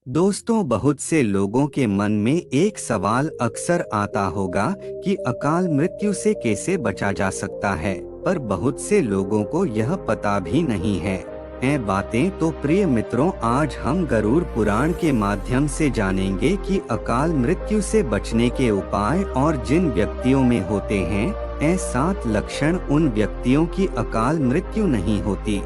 दोस्तों, बहुत से लोगों के मन में एक सवाल अक्सर आता होगा कि अकाल मृत्यु से कैसे बचा जा सकता है, पर बहुत से लोगों को यह पता भी नहीं है। बातें तो प्रिय मित्रों, आज हम गरुड़ पुराण के माध्यम से जानेंगे कि अकाल मृत्यु से बचने के उपाय और जिन व्यक्तियों में होते हैं 7 लक्षण, उन व्यक्तियों की अकाल मृत्यु नहीं होती।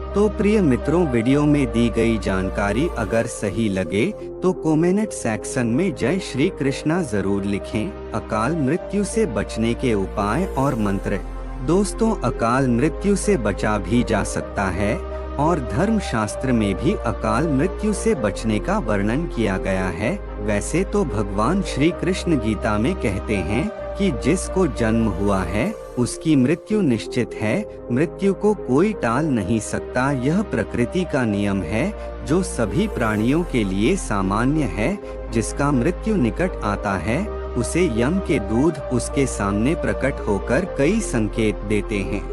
तो प्रिय मित्रों, वीडियो में दी गई जानकारी अगर सही लगे तो कमेंट सेक्शन में जय श्री कृष्णा जरूर लिखें। अकाल मृत्यु से बचने के उपाय और मंत्र। दोस्तों, अकाल मृत्यु से बचा भी जा सकता है और धर्म शास्त्र में भी अकाल मृत्यु से बचने का वर्णन किया गया है। वैसे तो भगवान श्री कृष्ण गीता में कहते हैं कि जिसको जन्म हुआ है उसकी मृत्यु निश्चित है, मृत्यु को कोई टाल नहीं सकता। यह प्रकृति का नियम है जो सभी प्राणियों के लिए सामान्य है। जिसका मृत्यु निकट आता है उसे यम के दूत उसके सामने प्रकट होकर कई संकेत देते हैं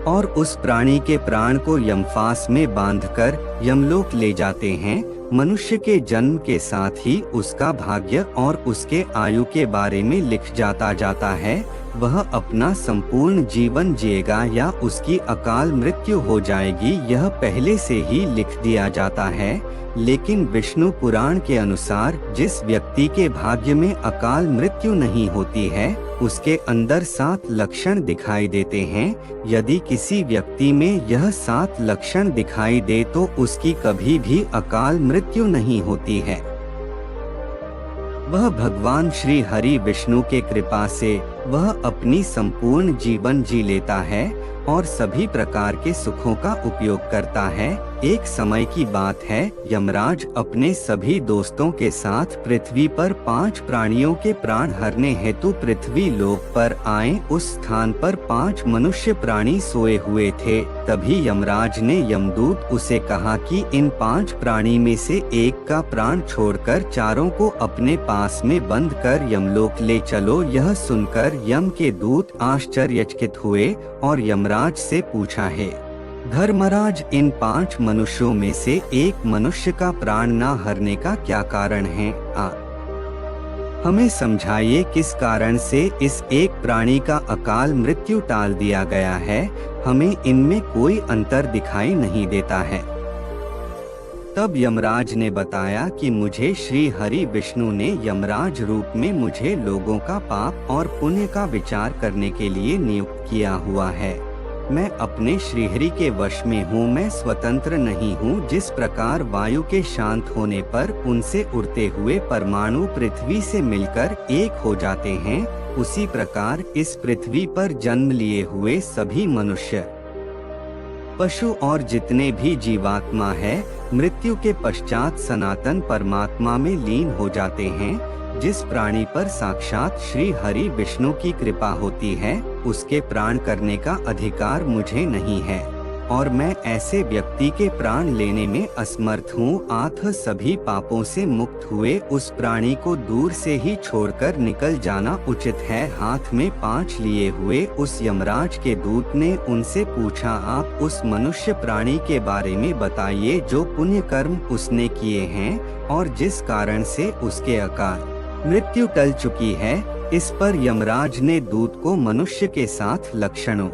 और उस प्राणी के प्राण को यमफास में बांधकर यमलोक ले जाते हैं। मनुष्य के जन्म के साथ ही उसका भाग्य और उसके आयु के बारे में लिख जाता है। वह अपना संपूर्ण जीवन जिएगा या उसकी अकाल मृत्यु हो जाएगी, यह पहले से ही लिख दिया जाता है। लेकिन विष्णु पुराण के अनुसार जिस व्यक्ति के भाग्य में अकाल मृत्यु नहीं होती है उसके अंदर 7 लक्षण दिखाई देते हैं। यदि किसी व्यक्ति में यह 7 लक्षण दिखाई दे तो उसकी कभी भी अकाल मृत्यु नहीं होती है। वह भगवान श्री हरि विष्णु के कृपा से वह अपनी संपूर्ण जीवन जी लेता है और सभी प्रकार के सुखों का उपयोग करता है। एक समय की बात है, यमराज अपने सभी दोस्तों के साथ पृथ्वी पर 5 प्राणियों के प्राण हरने हेतु पृथ्वी लोक पर आए। उस स्थान पर 5 मनुष्य प्राणी सोए हुए थे। तभी यमराज ने यमदूत उसे कहा कि इन 5 प्राणी में से एक का प्राण छोड़कर चारों को अपने पास में बंद कर यमलोक ले चलो। यह सुनकर यम के दूत आश्चर्यचकित हुए और यमराज से पूछा है, धर्मराज, इन 5 मनुष्यों में से एक मनुष्य का प्राण न हरने का क्या कारण है? हमें समझाइए किस कारण से इस एक प्राणी का अकाल मृत्यु टाल दिया गया है। हमें इनमें कोई अंतर दिखाई नहीं देता है। तब यमराज ने बताया कि मुझे श्री हरि विष्णु ने यमराज रूप में मुझे लोगों का पाप और पुण्य का विचार करने के लिए नियुक्त किया हुआ है। मैं अपने श्रीहरि के वश में हूँ, मैं स्वतंत्र नहीं हूँ। जिस प्रकार वायु के शांत होने पर उनसे उड़ते हुए परमाणु पृथ्वी से मिलकर एक हो जाते हैं, उसी प्रकार इस पृथ्वी पर जन्म लिए हुए सभी मनुष्य, पशु और जितने भी जीवात्मा है मृत्यु के पश्चात सनातन परमात्मा में लीन हो जाते हैं। जिस प्राणी पर साक्षात श्री हरि विष्णु की कृपा होती है उसके प्राण करने का अधिकार मुझे नहीं है और मैं ऐसे व्यक्ति के प्राण लेने में असमर्थ हूँ। आठ सभी पापों से मुक्त हुए उस प्राणी को दूर से ही छोड़कर निकल जाना उचित है। हाथ में 5 लिए हुए उस यमराज के दूत ने उनसे पूछा, आप उस मनुष्य प्राणी के बारे में बताइए जो पुण्य कर्म उसने किए हैं और जिस कारण से उसके अकाल मृत्यु टल चुकी है। इस पर यमराज ने दूत को मनुष्य के 7 लक्षणों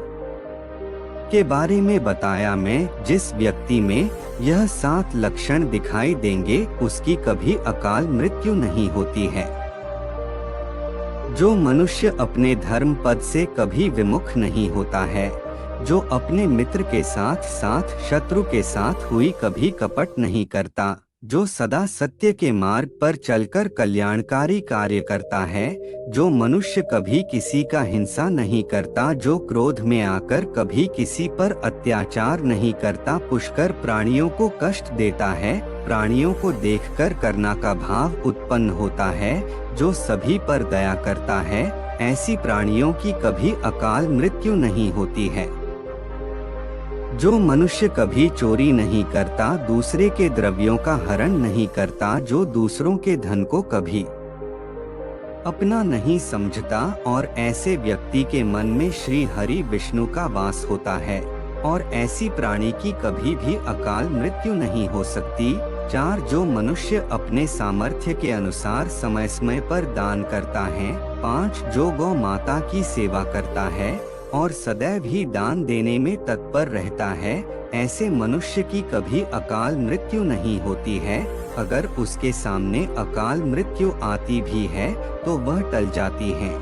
के बारे में बताया। मैं जिस व्यक्ति में यह 7 लक्षण दिखाई देंगे उसकी कभी अकाल मृत्यु नहीं होती है। जो मनुष्य अपने धर्म पद से कभी विमुख नहीं होता है, जो अपने मित्र के साथ साथ शत्रु के साथ हुई कभी कपट नहीं करता, जो सदा सत्य के मार्ग पर चलकर कल्याणकारी कार्य करता है, जो मनुष्य कभी किसी का हिंसा नहीं करता, जो क्रोध में आकर कभी किसी पर अत्याचार नहीं करता, पुष्कर प्राणियों को कष्ट देता है, प्राणियों को देखकर करुणा का भाव उत्पन्न होता है, जो सभी पर दया करता है, ऐसी प्राणियों की कभी अकाल मृत्यु नहीं होती है। जो मनुष्य कभी चोरी नहीं करता, दूसरे के द्रव्यों का हरण नहीं करता, जो दूसरों के धन को कभी अपना नहीं समझता और ऐसे व्यक्ति के मन में श्री हरि विष्णु का वास होता है और ऐसी प्राणी की कभी भी अकाल मृत्यु नहीं हो सकती। 4 जो मनुष्य अपने सामर्थ्य के अनुसार समय समय पर दान करता है। 5 जो गौ माता की सेवा करता है और सदैव ही दान देने में तत्पर रहता है, ऐसे मनुष्य की कभी अकाल मृत्यु नहीं होती है। अगर उसके सामने अकाल मृत्यु आती भी है तो वह टल जाती है।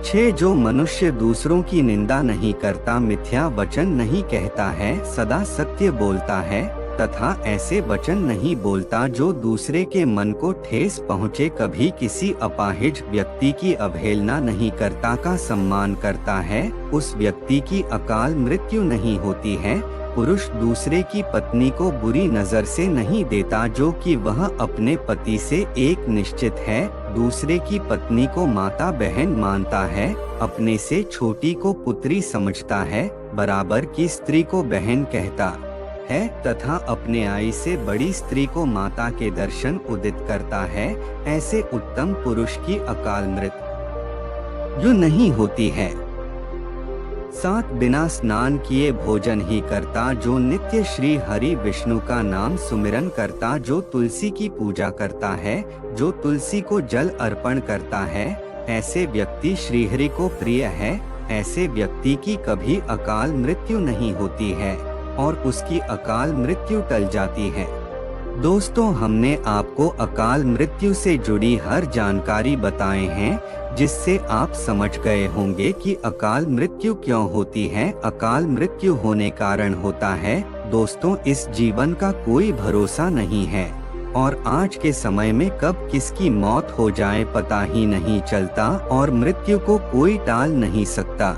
6 जो मनुष्य दूसरों की निंदा नहीं करता, मिथ्या वचन नहीं कहता है, सदा सत्य बोलता है तथा ऐसे वचन नहीं बोलता जो दूसरे के मन को ठेस पहुँचे, कभी किसी अपाहिज व्यक्ति की अवहेलना नहीं करता, का सम्मान करता है, उस व्यक्ति की अकाल मृत्यु नहीं होती है। पुरुष दूसरे की पत्नी को बुरी नजर से नहीं देता, जो कि वह अपने पति से एक निश्चित है। दूसरे की पत्नी को माता बहन मानता है, अपने से छोटी को पुत्री समझता है, बराबर की स्त्री को बहन कहता है तथा अपने आई से बड़ी स्त्री को माता के दर्शन उदित करता है। ऐसे उत्तम पुरुष की अकाल मृत्यु नहीं होती है। 7 बिना स्नान किए भोजन ही करता, जो नित्य श्री हरि विष्णु का नाम सुमिरन करता, जो तुलसी की पूजा करता है, जो तुलसी को जल अर्पण करता है, ऐसे व्यक्ति श्री हरि को प्रिय है। ऐसे व्यक्ति की कभी अकाल मृत्यु नहीं होती है और उसकी अकाल मृत्यु टल जाती है। दोस्तों, हमने आपको अकाल मृत्यु से जुड़ी हर जानकारी बताए हैं, जिससे आप समझ गए होंगे कि अकाल मृत्यु क्यों होती है। अकाल मृत्यु होने कारण होता है दोस्तों, इस जीवन का कोई भरोसा नहीं है और आज के समय में कब किसकी मौत हो जाए पता ही नहीं चलता और मृत्यु को कोई टाल नहीं सकता।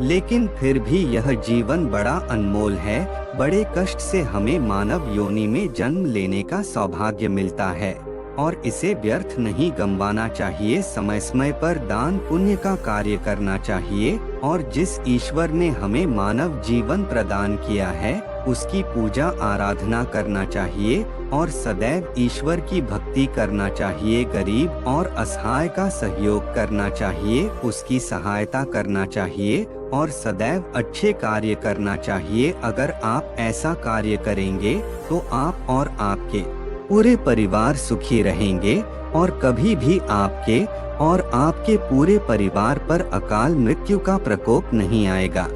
लेकिन फिर भी यह जीवन बड़ा अनमोल है। बड़े कष्ट से हमें मानव योनि में जन्म लेने का सौभाग्य मिलता है और इसे व्यर्थ नहीं गंवाना चाहिए। समय समय पर दान पुण्य का कार्य करना चाहिए और जिस ईश्वर ने हमें मानव जीवन प्रदान किया है उसकी पूजा आराधना करना चाहिए और सदैव ईश्वर की भक्ति करना चाहिए। गरीब और असहाय का सहयोग करना चाहिए, उसकी सहायता करना चाहिए और सदैव अच्छे कार्य करना चाहिए। अगर आप ऐसा कार्य करेंगे तो आप और आपके पूरे परिवार सुखी रहेंगे और कभी भी आपके और आपके पूरे परिवार पर अकाल मृत्यु का प्रकोप नहीं आएगा।